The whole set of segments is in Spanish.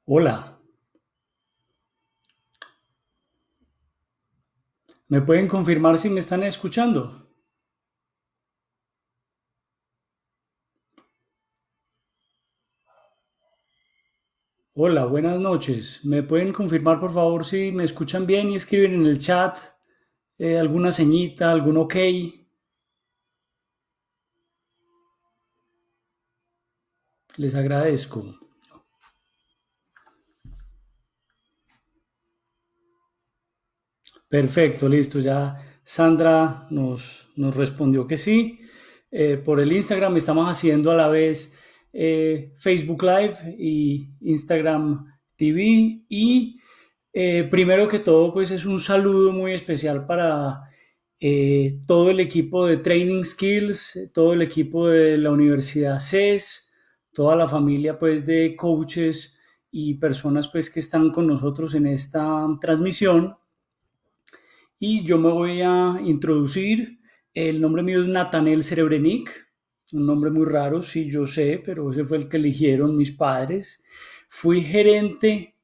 Hola, ¿me pueden confirmar si me están escuchando? Hola, buenas noches. ¿Me pueden confirmar por favor si me escuchan bien y escriben en el chat alguna señita, algún ok? Les agradezco. Perfecto, listo. Ya Sandra nos respondió que sí. Por el Instagram estamos haciendo a la vez Facebook Live y Instagram TV. Y primero que todo, pues es un saludo muy especial para todo el equipo de Training Skills, todo el equipo de la Universidad CES, toda la familia pues de coaches y personas pues que están con nosotros en esta transmisión. Y yo me voy a introducir. El nombre mío es Nathaniel Serebrenic, un nombre muy raro, sí, yo sé, pero ese fue el que eligieron mis padres. Fui gerente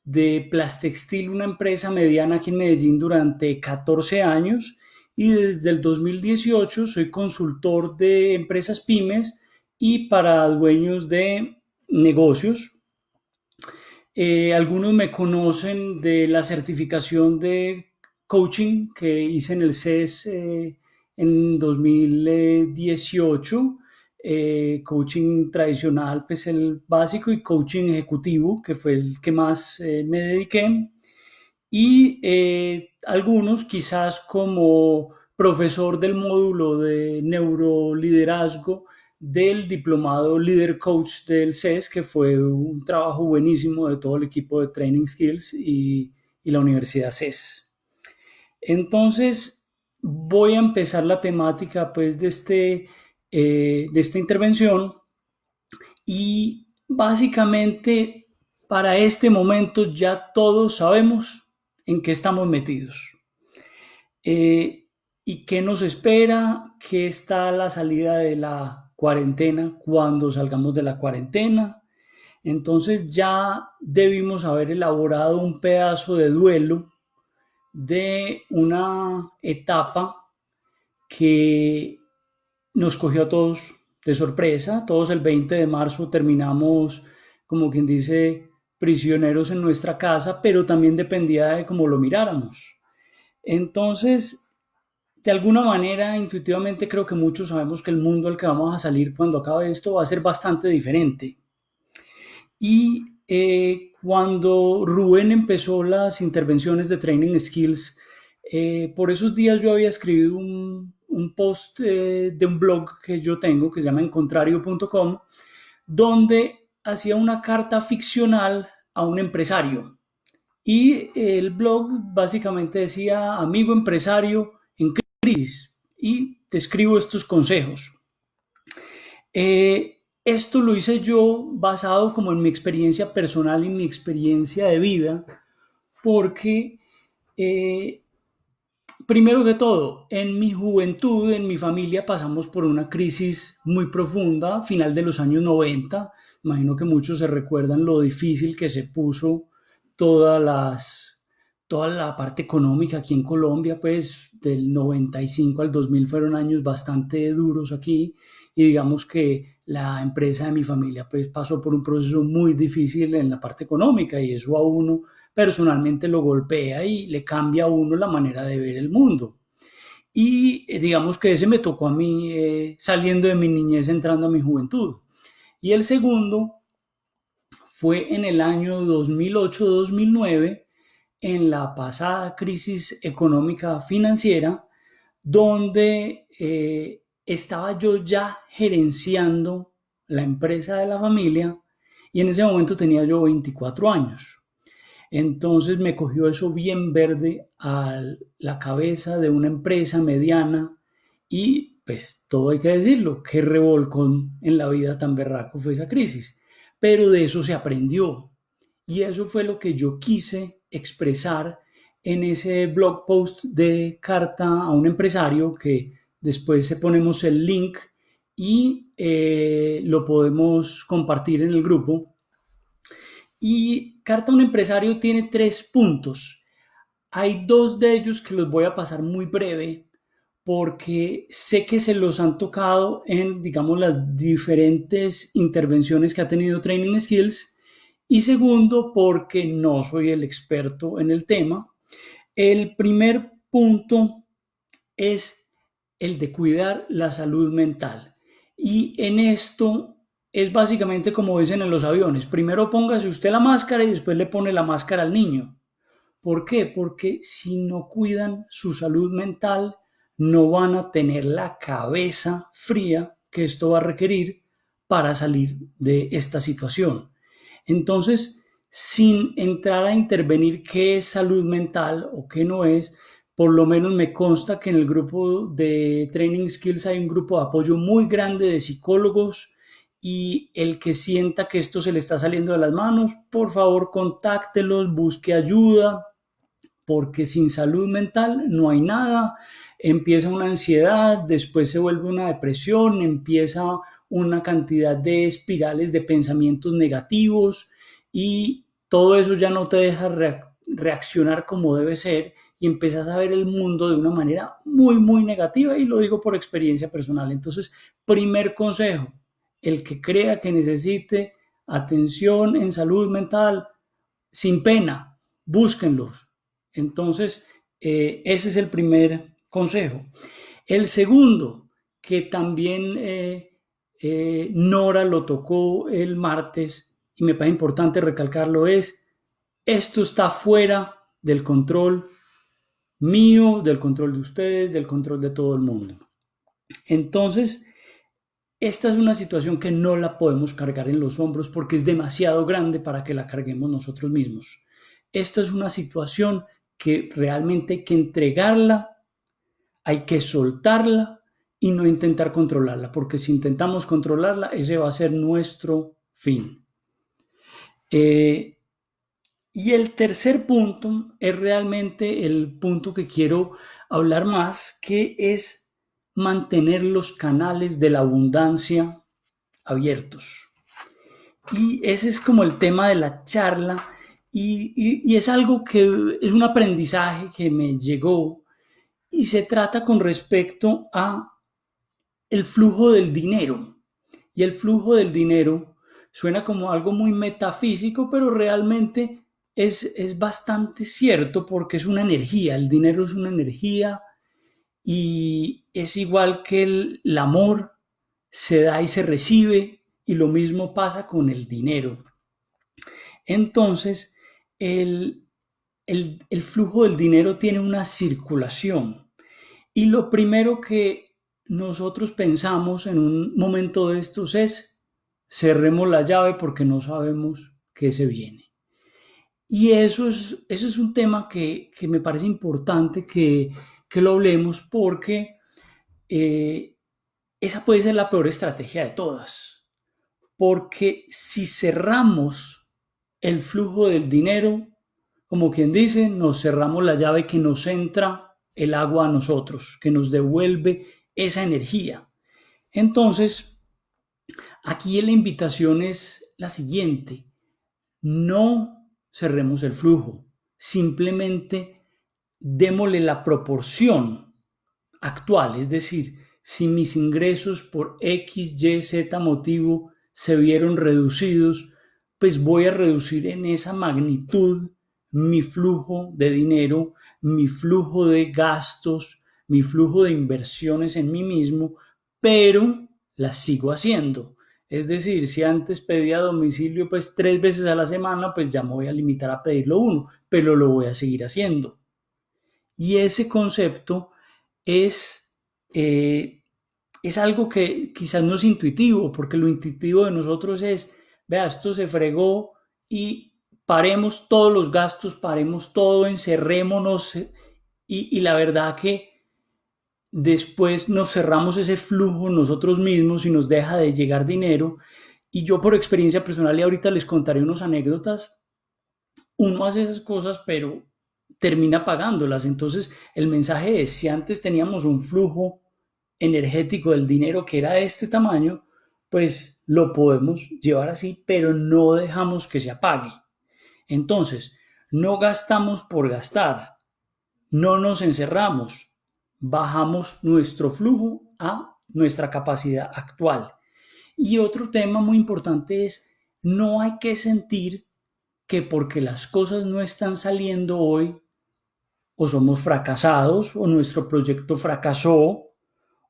de Plastextil, una empresa mediana aquí en Medellín, durante 14 años, y desde el 2018 soy consultor de empresas pymes y para dueños de negocios. Algunos me conocen de la certificación de coaching que hice en el CES en 2018. Coaching tradicional, pues el básico, y coaching ejecutivo, que fue el que más me dediqué. Y algunos quizás como profesor del módulo de neuroliderazgo del diplomado Leader Coach del CES, que fue un trabajo buenísimo de todo el equipo de Training Skills y la Universidad CES. Entonces, voy a empezar la temática pues de esta intervención, y básicamente para este momento ya todos sabemos en qué estamos metidos. Eh, ¿Y qué nos espera? ¿Qué está la salida de la cuarentena cuando salgamos de la cuarentena? Entonces ya debimos haber elaborado un pedazo de duelo de una etapa que nos cogió a todos de sorpresa. Todos el 20 de marzo terminamos, como quien dice, prisioneros en nuestra casa, pero también dependía de cómo lo miráramos. Entonces, de alguna manera, intuitivamente creo que muchos sabemos que el mundo al que vamos a salir cuando acabe esto va a ser bastante diferente. Y cuando Rubén empezó las intervenciones de Training Skills, por esos días yo había escrito un post de un blog que yo tengo que se llama encontrario.com, donde hacía una carta ficcional a un empresario. Y el blog básicamente decía: amigo empresario en crisis, y te escribo estos consejos. Esto lo hice yo basado como en mi experiencia personal y mi experiencia de vida, porque eh, primero que todo, en mi juventud, en mi familia pasamos por una crisis muy profunda, final de los años 90. Imagino que muchos se recuerdan lo difícil que se puso todas las, toda la parte económica aquí en Colombia, pues del 95 al 2000 fueron años bastante duros aquí, y digamos que la empresa de mi familia pues pasó por un proceso muy difícil en la parte económica, y eso a uno personalmente lo golpea y le cambia a uno la manera de ver el mundo. Y digamos que ese me tocó a mí saliendo de mi niñez, entrando a mi juventud. Y el segundo fue en el año 2008-2009, en la pasada crisis económica financiera, donde estaba yo ya gerenciando la empresa de la familia, y en ese momento tenía yo 24 años. Entonces me cogió eso bien verde a la cabeza de una empresa mediana, y pues todo hay que decirlo, qué revolcón en la vida tan berraco fue esa crisis. Pero de eso se aprendió, y eso fue lo que yo quise expresar en ese blog post de carta a un empresario, que después ponemos el link y lo podemos compartir en el grupo. Y Carta a un empresario tiene 3 puntos. Hay 2 de ellos que los voy a pasar muy breve porque sé que se los han tocado en, digamos, las diferentes intervenciones que ha tenido Training Skills. Y segundo, porque no soy el experto en el tema. El primer punto es el de cuidar la salud mental. Y en esto es básicamente como dicen en los aviones. Primero póngase usted la máscara y después le pone la máscara al niño. ¿Por qué? Porque si no cuidan su salud mental, no van a tener la cabeza fría que esto va a requerir para salir de esta situación. Entonces, sin entrar a intervenir qué es salud mental o qué no es, por lo menos me consta que en el grupo de Training Skills hay un grupo de apoyo muy grande de psicólogos y el que sienta que esto se le está saliendo de las manos, por favor contáctelos, busque ayuda, porque sin salud mental no hay nada. Empieza una ansiedad, después se vuelve una depresión, empieza una cantidad de espirales de pensamientos negativos y todo eso ya no te deja reaccionar como debe ser y empiezas a ver el mundo de una manera muy, muy negativa y lo digo por experiencia personal. Entonces, primer consejo, el que crea que necesite atención en salud mental, sin pena, búsquenlos. Entonces, ese es el primer consejo. El segundo, que también Nora lo tocó el martes y me parece importante recalcarlo, es esto está fuera del control mío, del control de ustedes, del control de todo el mundo. Entonces, esta es una situación que no la podemos cargar en los hombros porque es demasiado grande para que la carguemos nosotros mismos. Esta es una situación que realmente hay que entregarla, hay que soltarla y no intentar controlarla, porque si intentamos controlarla, ese va a ser nuestro fin. Y el tercer punto es realmente el punto que quiero hablar más, que es mantener los canales de la abundancia abiertos. Y ese es como el tema de la charla y es algo que es un aprendizaje que me llegó y se trata con respecto a el flujo del dinero. Y el flujo del dinero suena como algo muy metafísico, pero realmente es bastante cierto porque es una energía, el dinero es una energía y es igual que el amor, se da y se recibe y lo mismo pasa con el dinero. Entonces, el flujo del dinero tiene una circulación y lo primero que nosotros pensamos en un momento de estos es cerremos la llave porque no sabemos qué se viene. Y eso es un tema que me parece importante que lo hablemos porque eh, esa puede ser la peor estrategia de todas. Porque si cerramos el flujo del dinero, como quien dice, nos cerramos la llave que nos entra el agua a nosotros, que nos devuelve esa energía. Entonces, aquí la invitación es la siguiente: no cerremos el flujo, simplemente démosle la proporción actual, es decir, si mis ingresos por X, Y, Z motivo se vieron reducidos, pues voy a reducir en esa magnitud mi flujo de dinero, mi flujo de gastos, mi flujo de inversiones en mí mismo, pero las sigo haciendo. Es decir, si antes pedía domicilio pues 3 veces a la semana, pues ya me voy a limitar a pedirlo uno, pero lo voy a seguir haciendo. Y ese concepto es, es algo que quizás no es intuitivo, porque lo intuitivo de nosotros es, vea, esto se fregó y paremos todos los gastos, paremos todo, encerrémonos y la verdad que después nos cerramos ese flujo nosotros mismos y nos deja de llegar dinero. Y yo por experiencia personal y ahorita les contaré unas anécdotas, uno hace esas cosas, pero termina pagándolas. Entonces, el mensaje es, si antes teníamos un flujo energético del dinero que era de este tamaño, pues lo podemos llevar así, pero no dejamos que se apague. Entonces, no gastamos por gastar, no nos encerramos, bajamos nuestro flujo a nuestra capacidad actual. Y otro tema muy importante es, no hay que sentir que porque las cosas no están saliendo hoy, o somos fracasados, o nuestro proyecto fracasó,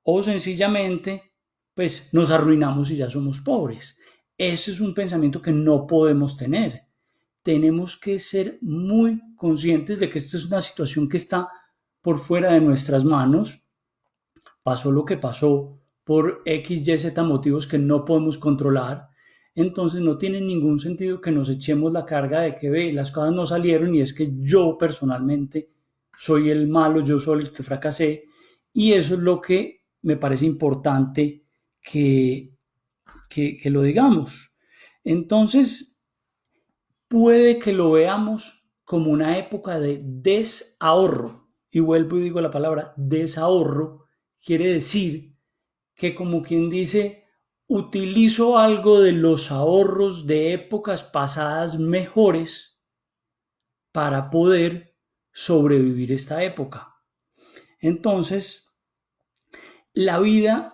o sencillamente, pues nos arruinamos y ya somos pobres. Ese es un pensamiento que no podemos tener. Tenemos que ser muy conscientes de que esta es una situación que está por fuera de nuestras manos. Pasó lo que pasó por X, Y, Z motivos que no podemos controlar. Entonces no tiene ningún sentido que nos echemos la carga de que ve, las cosas no salieron y es que yo personalmente soy el malo, yo soy el que fracasé. Y eso es lo que me parece importante que, que lo digamos. Entonces, puede que lo veamos como una época de desahorro. Y vuelvo y digo la palabra desahorro, quiere decir que como quien dice, utilizo algo de los ahorros de épocas pasadas mejores para poder sobrevivir esta época. Entonces, la vida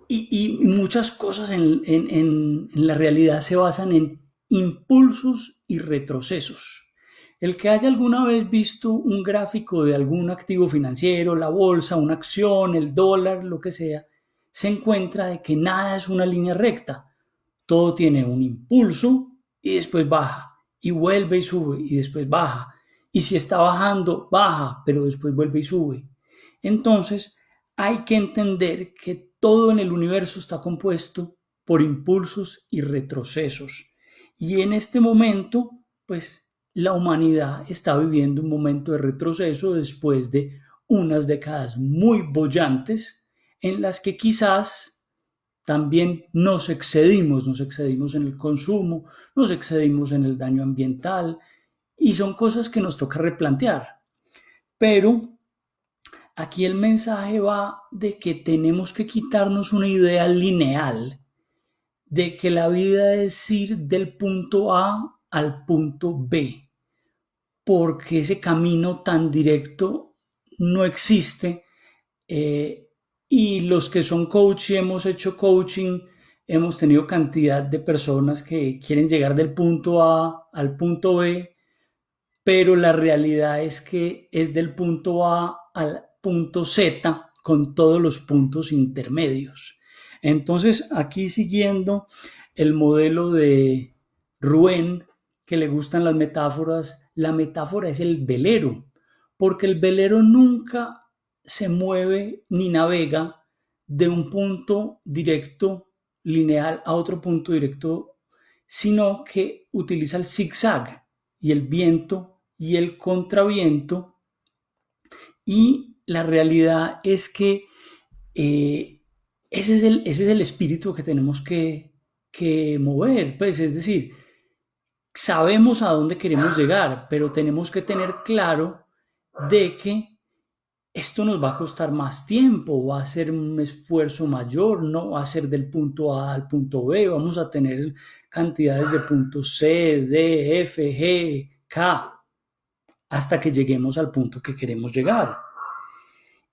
y muchas cosas en la realidad se basan en impulsos y retrocesos. El que haya alguna vez visto un gráfico de algún activo financiero, la bolsa, una acción, el dólar, lo que sea, se encuentra de que nada es una línea recta. Todo tiene un impulso y después baja, y vuelve y sube, y después baja. Y si está bajando, baja, pero después vuelve y sube. Entonces, hay que entender que todo en el universo está compuesto por impulsos y retrocesos. Y en este momento, pues la humanidad está viviendo un momento de retroceso después de unas décadas muy bollantes en las que quizás también nos excedimos en el consumo, nos excedimos en el daño ambiental y son cosas que nos toca replantear. Pero aquí el mensaje va de que tenemos que quitarnos una idea lineal de que la vida es ir del punto A al punto B, porque ese camino tan directo no existe. eh, y los que son coach y hemos hecho coaching, hemos tenido cantidad de personas que quieren llegar del punto A al punto B, pero la realidad es que es del punto A al punto Z con todos los puntos intermedios. Entonces, aquí siguiendo el modelo de Rubén, que le gustan las metáforas, la metáfora es el velero, porque el velero nunca se mueve ni navega de un punto directo lineal a otro punto directo, sino que utiliza el zigzag y el viento y el contraviento. Y la realidad es que ese es el espíritu que tenemos que mover. Pues es decir, sabemos a dónde queremos llegar, pero tenemos que tener claro de que esto nos va a costar más tiempo, va a ser un esfuerzo mayor, no va a ser del punto A al punto B, vamos a tener cantidades de puntos C, D, F, G, K, hasta que lleguemos al punto que queremos llegar.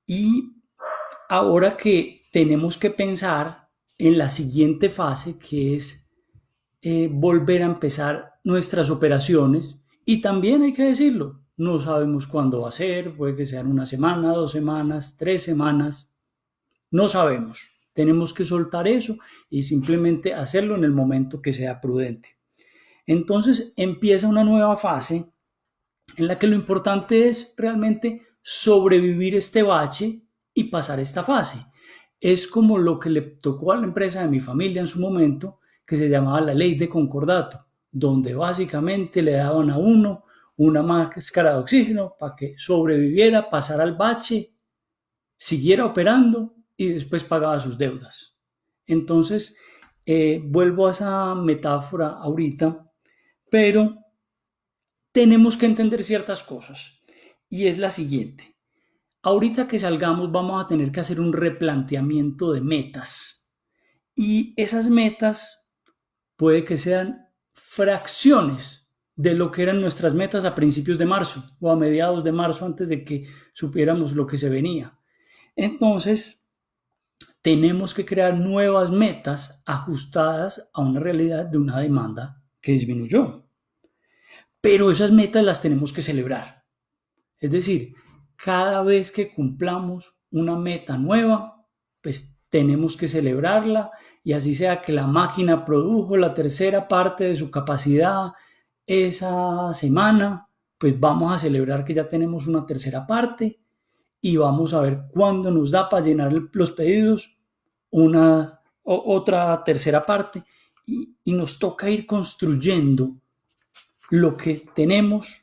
Y ahora que tenemos que pensar en la siguiente fase, que es volver a empezar nuestras operaciones, y también hay que decirlo, no sabemos cuándo va a ser, puede que sean una semana, 2 semanas, 3 semanas, no sabemos. Tenemos que soltar eso y simplemente hacerlo en el momento que sea prudente. Entonces empieza una nueva fase en la que lo importante es realmente sobrevivir este bache y pasar esta fase. Es como lo que le tocó a la empresa de mi familia en su momento, que se llamaba la ley de concordato, donde básicamente le daban a uno una máscara de oxígeno para que sobreviviera, pasara el bache, siguiera operando y después pagaba sus deudas. Entonces, vuelvo a esa metáfora ahorita, pero tenemos que entender ciertas cosas y es la siguiente. Ahorita que salgamos vamos a tener que hacer un replanteamiento de metas y esas metas puede que sean fracciones de lo que eran nuestras metas a principios de marzo o a mediados de marzo antes de que supiéramos lo que se venía. Entonces, tenemos que crear nuevas metas ajustadas a una realidad de una demanda que disminuyó. Pero esas metas las tenemos que celebrar. Es decir, cada vez que cumplamos una meta nueva, pues tenemos que celebrarla y así sea que la máquina produjo la tercera parte de su capacidad esa semana, pues vamos a celebrar que ya tenemos una tercera parte y vamos a ver cuándo nos da para llenar los pedidos otra tercera parte y nos toca ir construyendo lo que tenemos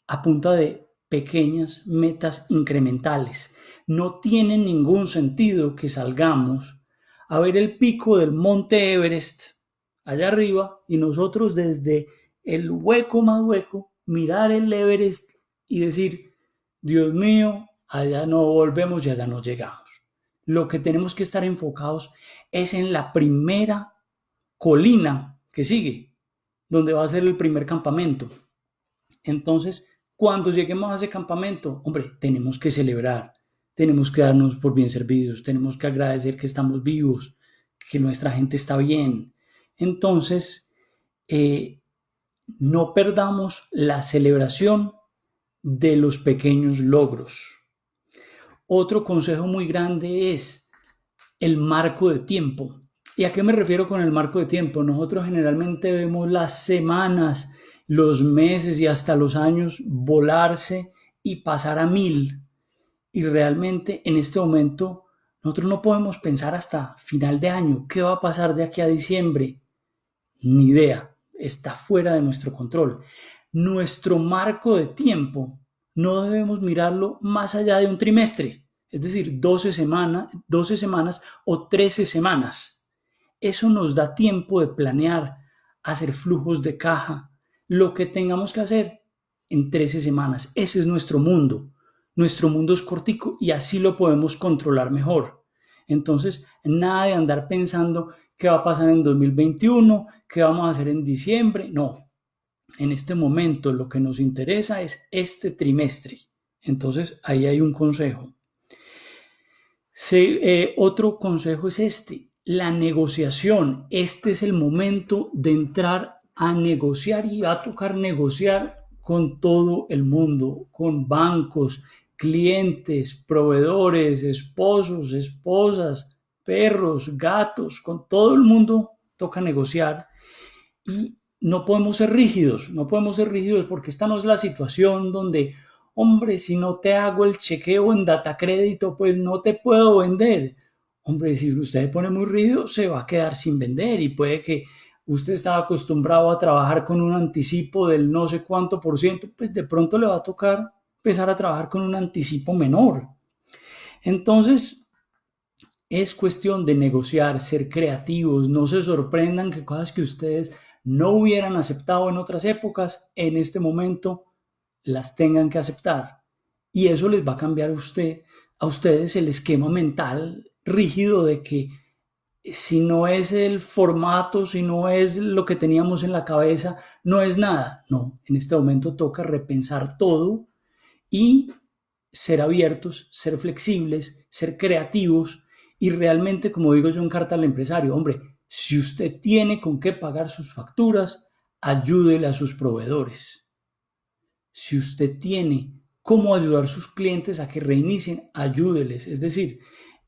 a punta de pequeñas metas incrementales. No tiene ningún sentido que salgamos a ver el pico del Monte Everest allá arriba y nosotros desde el hueco más hueco mirar el Everest y decir, Dios mío, allá no volvemos y allá no llegamos. Lo que tenemos que estar enfocados es en la primera colina que sigue, donde va a ser el primer campamento. Entonces, cuando lleguemos a ese campamento, hombre, tenemos que celebrar, tenemos que darnos por bien servidos, tenemos que agradecer que estamos vivos, que nuestra gente está bien. Entonces, no perdamos la celebración de los pequeños logros. Otro consejo muy grande es el marco de tiempo. ¿Y a qué me refiero con el marco de tiempo? Nosotros generalmente vemos las semanas, los meses y hasta los años volarse y pasar a 1000. Y realmente en este momento nosotros no podemos pensar hasta final de año. ¿Qué va a pasar de aquí a diciembre? Ni idea. Está fuera de nuestro control. Nuestro marco de tiempo no debemos mirarlo más allá de un trimestre, es decir, 12 semanas o 13 semanas. Eso nos da tiempo de planear, hacer flujos de caja, lo que tengamos que hacer en 13 semanas. Ese es nuestro mundo. Nuestro mundo es cortico y así lo podemos controlar mejor. Entonces, nada de andar pensando qué va a pasar en 2021, qué vamos a hacer en diciembre. No, en este momento lo que nos interesa es este trimestre. Entonces, ahí hay un consejo. Otro consejo es este, la negociación. Este es el momento de entrar a negociar y va a tocar negociar con todo el mundo, con bancos, clientes, proveedores, esposos, esposas, perros, gatos, con todo el mundo toca negociar y no podemos ser rígidos, no podemos ser rígidos porque esta no es la situación donde, hombre, si no te hago el chequeo en data crédito, pues no te puedo vender. Hombre, si usted se pone muy rígido, se va a quedar sin vender y puede que usted estaba acostumbrado a trabajar con un anticipo del no sé cuánto por ciento, pues de pronto le va a tocar empezar a trabajar con un anticipo menor. Entonces, es cuestión de negociar, ser creativos, no se sorprendan que cosas que ustedes no hubieran aceptado en otras épocas, en este momento las tengan que aceptar. Y eso les va a cambiar a ustedes el esquema mental rígido de que si no es el formato, si no es lo que teníamos en la cabeza, no es nada. No, en este momento toca repensar todo y ser abiertos, ser flexibles, ser creativos y realmente, como digo yo en carta al empresario, hombre, si usted tiene con qué pagar sus facturas, ayúdele a sus proveedores. Si usted tiene cómo ayudar a sus clientes a que reinicien, ayúdeles. Es decir,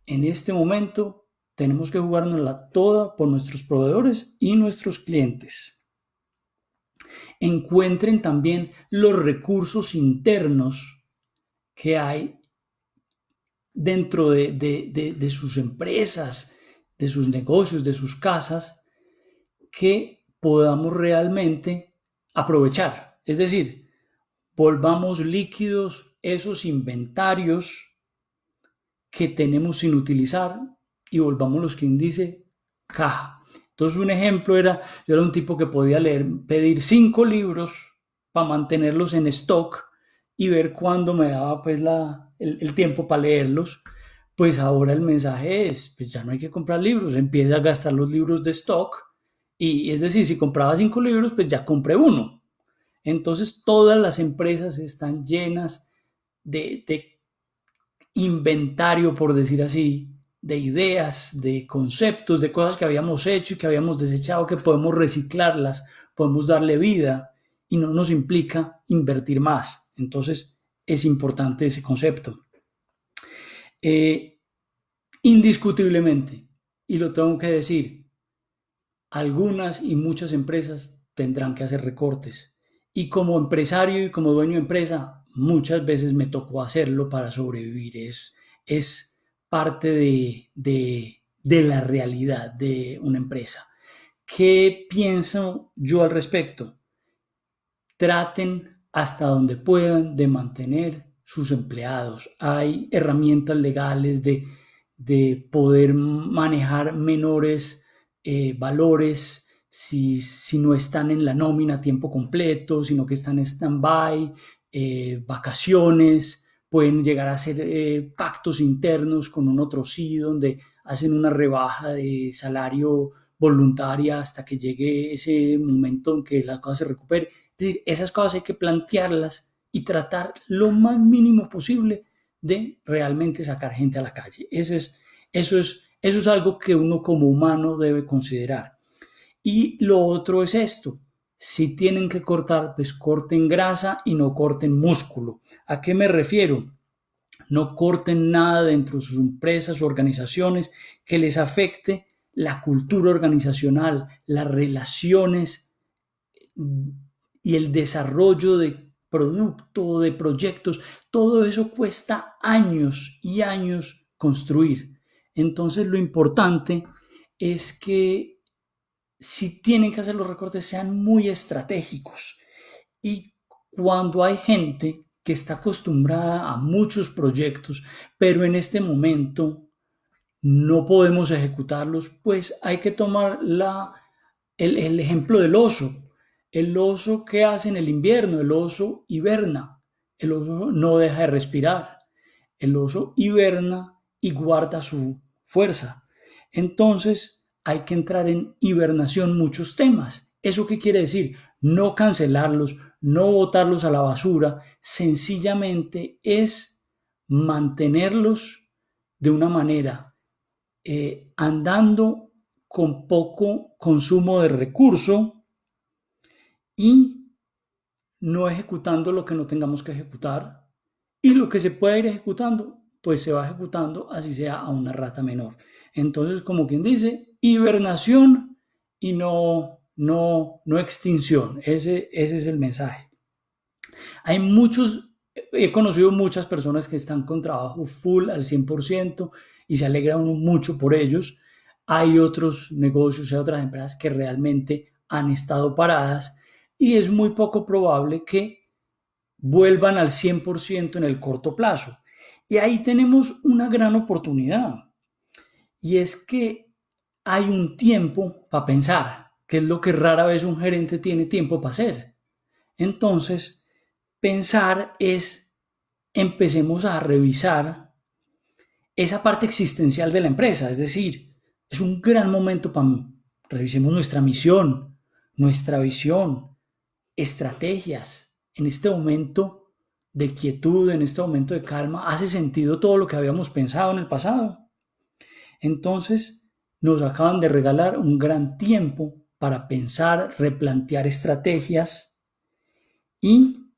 en este momento tenemos que jugárnosla toda por nuestros proveedores y nuestros clientes. Encuentren también los recursos internos que hay dentro de sus empresas, de sus negocios, de sus casas, que podamos realmente aprovechar. Es decir, volvamos líquidos esos inventarios que tenemos sin utilizar y volvamos los que dice caja. Entonces un ejemplo era, yo era un tipo que podía pedir 5 libros para mantenerlos en stock y ver cuándo me daba pues el tiempo para leerlos. Pues ahora el mensaje es, pues ya no hay que comprar libros, empieza a gastar los libros de stock Y es decir, si compraba 5 libros, pues ya compré uno. Entonces todas las empresas están llenas de inventario, por decir así, de ideas, de conceptos, de cosas que habíamos hecho y que habíamos desechado, que podemos reciclarlas, podemos darle vida y no nos implica invertir más. Entonces es importante ese concepto. Eh, Indiscutiblemente, y lo tengo que decir, algunas y muchas empresas tendrán que hacer recortes. Y como empresario y como dueño de empresa, muchas veces me tocó hacerlo para sobrevivir. Es parte de la realidad de una empresa. ¿Qué pienso yo al respecto? Traten hasta donde puedan de mantener sus empleados. Hay herramientas legales de poder manejar menores valores si no están en la nómina a tiempo completo, sino que están en stand-by, vacaciones, pueden llegar a hacer pactos internos con un otro sí, donde hacen una rebaja de salario voluntaria hasta que llegue ese momento en que la cosa se recupere. Es decir, esas cosas hay que plantearlas y tratar lo más mínimo posible de realmente sacar gente a la calle. Eso es algo que uno como humano debe considerar. Y lo otro es esto. Si tienen que cortar, pues corten grasa y no corten músculo. ¿A qué me refiero? No corten nada dentro de sus empresas o organizaciones que les afecte la cultura organizacional, las relaciones y el desarrollo de producto, de proyectos. Todo eso cuesta años y años construir. Entonces lo importante es que si tienen que hacer los recortes sean muy estratégicos. Y cuando hay gente que está acostumbrada a muchos proyectos, pero en este momento no podemos ejecutarlos, pues hay que tomar el ejemplo del oso. El oso, ¿qué hace en el invierno? El oso hiberna. El oso no deja de respirar. El oso hiberna y guarda su fuerza. Entonces hay que entrar en hibernación muchos temas. ¿Eso qué quiere decir? No cancelarlos, no botarlos a la basura, sencillamente es mantenerlos de una manera andando con poco consumo de recurso y no ejecutando lo que no tengamos que ejecutar. Y lo que se puede ir ejecutando, pues se va ejecutando, así sea a una rata menor. Entonces, como quien dice, hibernación y no extinción. Ese es el mensaje. Hay muchos, he conocido muchas personas que están con trabajo full al 100% y se alegra uno mucho por ellos. Hay otros negocios, hay otras empresas que realmente han estado paradas y es muy poco probable que vuelvan al 100% en el corto plazo. Y ahí tenemos una gran oportunidad y es que hay un tiempo para pensar, que es lo que rara vez un gerente tiene tiempo para hacer. Entonces, pensar es, empecemos a revisar esa parte existencial de la empresa, es decir, es un gran momento para revisemos nuestra misión, nuestra visión, estrategias. En este momento de quietud, en este momento de calma, ¿hace sentido todo lo que habíamos pensado en el pasado? Entonces, nos acaban de regalar un gran tiempo para pensar, replantear estrategias y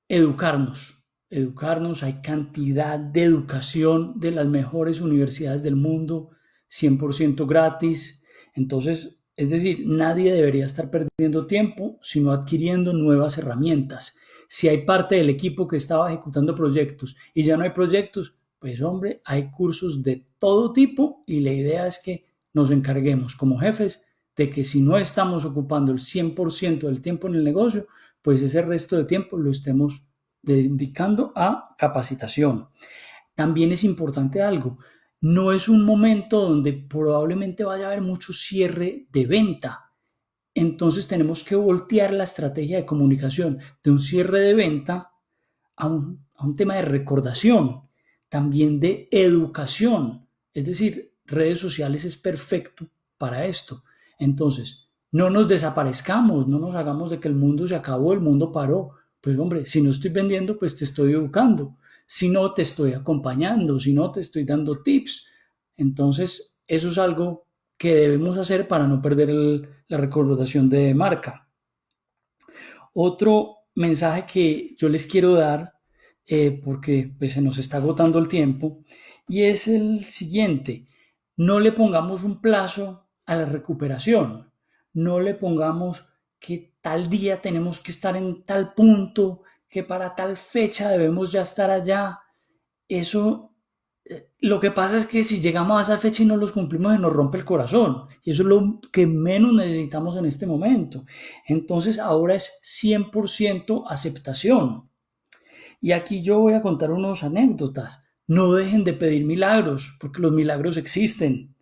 educarnos. Educarnos, hay cantidad de educación de las mejores universidades del mundo, 100% gratis. Entonces, es decir, nadie debería estar perdiendo tiempo, sino adquiriendo nuevas herramientas. Si hay parte del equipo que estaba ejecutando proyectos y ya no hay proyectos, pues hombre, hay cursos de todo tipo y la idea es que nos encarguemos como jefes de que si no estamos ocupando el 100% del tiempo en el negocio, pues ese resto de tiempo lo estemos dedicando a capacitación. También es importante algo, no es un momento donde probablemente vaya a haber mucho cierre de venta. Entonces tenemos que voltear la estrategia de comunicación de un cierre de venta a un tema de recordación, también de educación. Es decir, redes sociales es perfecto para esto. Entonces, no nos desaparezcamos, no nos hagamos de que el mundo se acabó, el mundo paró. Pues hombre, si no estoy vendiendo, pues te estoy educando. Si no, te estoy acompañando. Si no, te estoy dando tips. Entonces, eso es algo que debemos hacer para no perder la recordación de marca. Otro mensaje que yo les quiero dar, porque pues, se nos está agotando el tiempo, y es el siguiente: no le pongamos un plazo a la recuperación, no le pongamos que tal día tenemos que estar en tal punto, que para tal fecha debemos ya estar allá. Eso, lo que pasa es que si llegamos a esa fecha y no los cumplimos, se nos rompe el corazón. Y eso es lo que menos necesitamos en este momento. Entonces ahora es 100% aceptación. Y aquí yo voy a contar unas anécdotas. No dejen de pedir milagros, porque los milagros existen.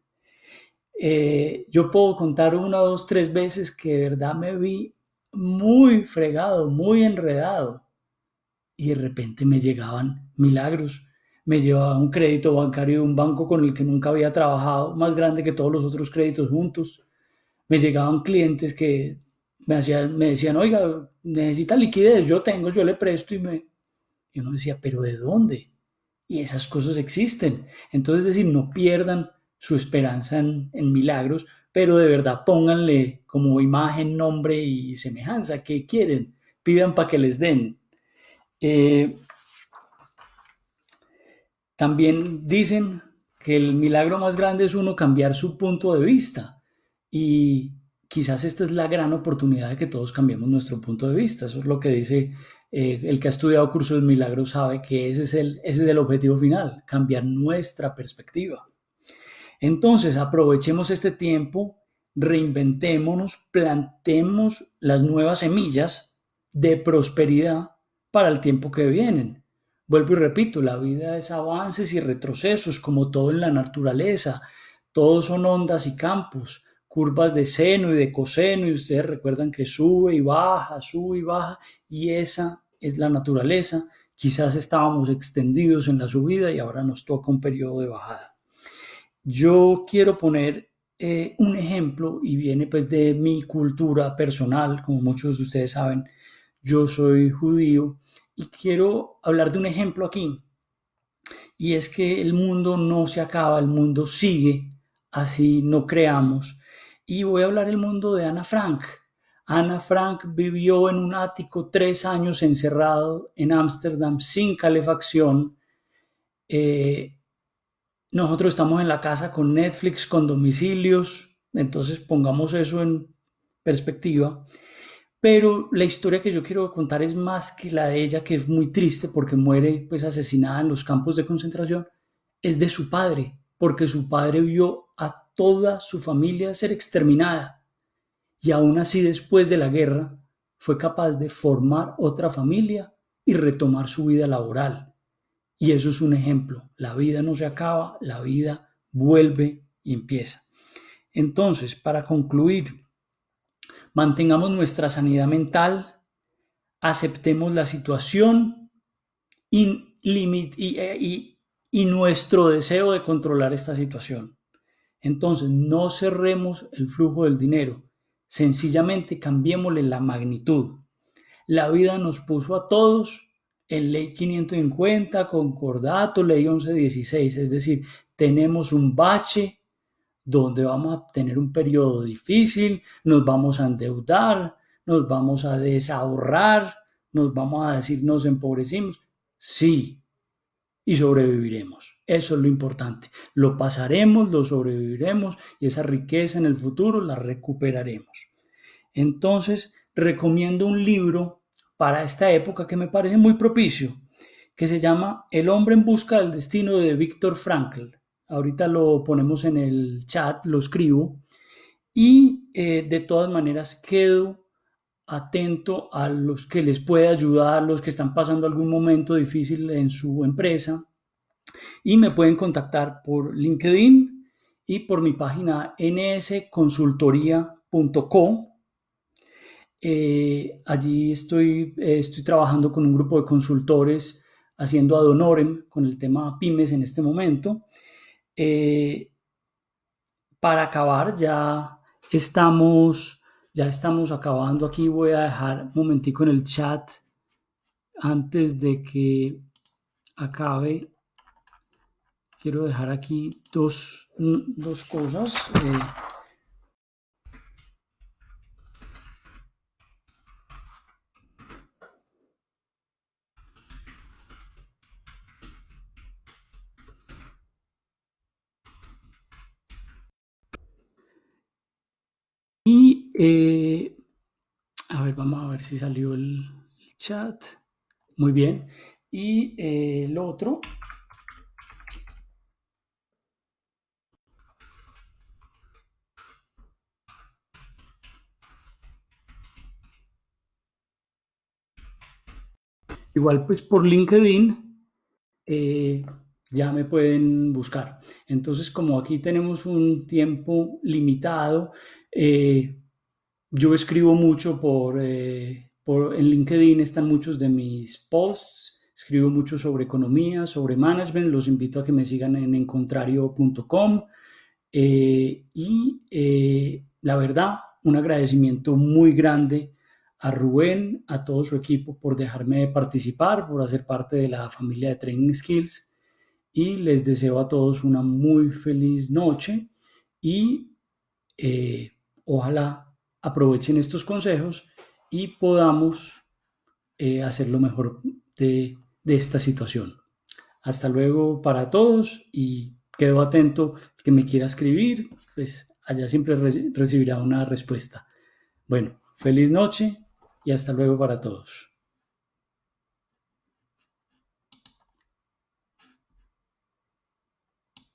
Yo puedo contar una, dos, tres veces que de verdad me vi muy fregado, muy enredado, y de repente me llegaban milagros. Me llevaba un crédito bancario de un banco con el que nunca había trabajado, más grande que todos los otros créditos juntos. Me llegaban clientes que me decían, oiga, necesita liquidez, yo tengo, yo le presto, y uno decía, pero ¿de dónde? Y esas cosas existen. Entonces, es decir, no pierdan su esperanza en milagros, pero de verdad pónganle como imagen, nombre y semejanza. ¿Qué quieren? Pidan para que les den. Eh, También dicen que el milagro más grande es uno cambiar su punto de vista, y quizás esta es la gran oportunidad de que todos cambiemos nuestro punto de vista. Eso es lo que dice el que ha estudiado cursos de milagros, sabe que ese es el objetivo final, cambiar nuestra perspectiva. Entonces, aprovechemos este tiempo, reinventémonos, plantemos las nuevas semillas de prosperidad para el tiempo que vienen. Vuelvo y repito, la vida es avances y retrocesos, como todo en la naturaleza. Todos son ondas y campos, curvas de seno y de coseno, y ustedes recuerdan que sube y baja, y esa es la naturaleza. Quizás estábamos extendidos en la subida y ahora nos toca un periodo de bajada. Yo quiero poner un ejemplo, y viene pues de mi cultura personal. Como muchos de ustedes saben, yo soy judío y quiero hablar de un ejemplo aquí, y es que el mundo no se acaba, el mundo sigue, así no creamos. Y voy a hablar del mundo de Ana Frank. Ana Frank vivió en un ático 3 años encerrado en Ámsterdam sin calefacción. Eh, Nosotros estamos en la casa con Netflix, con domicilios, entonces pongamos eso en perspectiva. Pero la historia que yo quiero contar es más que la de ella, que es muy triste porque muere pues asesinada en los campos de concentración. Es de su padre, porque su padre vio a toda su familia ser exterminada, y aún así después de la guerra fue capaz de formar otra familia y retomar su vida laboral. Y eso es un ejemplo. La vida no se acaba, la vida vuelve y empieza. Entonces, para concluir, mantengamos nuestra sanidad mental, aceptemos la situación y nuestro deseo de controlar esta situación. Entonces, no cerremos el flujo del dinero, sencillamente cambiémosle la magnitud. La vida nos puso a todos en ley 550, concordato, ley 1116, es decir, tenemos un bache donde vamos a tener un periodo difícil, nos vamos a endeudar, nos vamos a desahorrar, nos vamos a decir nos empobrecimos. Sí, y sobreviviremos. Eso es lo importante. Lo pasaremos, lo sobreviviremos, y esa riqueza en el futuro la recuperaremos. Entonces, recomiendo un libro para esta época que me parece muy propicio, que se llama El hombre en busca del destino, de Viktor Frankl. Ahorita lo ponemos en el chat, lo escribo, y de todas maneras quedo atento a los que les puede ayudar, los que están pasando algún momento difícil en su empresa, y me pueden contactar por LinkedIn y por mi página nsconsultoría.co. Allí estoy trabajando con un grupo de consultores haciendo ad honorem con el tema pymes en este momento. Para acabar ya, estamos, ya estamos acabando aquí. Voy a dejar un momentico en el chat antes de que acabe. Quiero dejar aquí dos cosas. Y a ver, vamos a ver si salió el chat. Muy bien. Y lo otro, igual pues por LinkedIn eh, ya me pueden buscar. Entonces, como aquí tenemos un tiempo limitado, yo escribo mucho en LinkedIn, están muchos de mis posts, escribo mucho sobre economía, sobre management, los invito a que me sigan en encontrario.com la verdad, un agradecimiento muy grande a Rubén, a todo su equipo por dejarme participar, por hacer parte de la familia de Training Skills y les deseo a todos una muy feliz noche y eh, ojalá aprovechen estos consejos y podamos hacer lo mejor de esta situación. Hasta luego para todos y quedo atento que me quiera escribir, pues allá siempre recibirá una respuesta. Bueno, feliz noche y hasta luego para todos.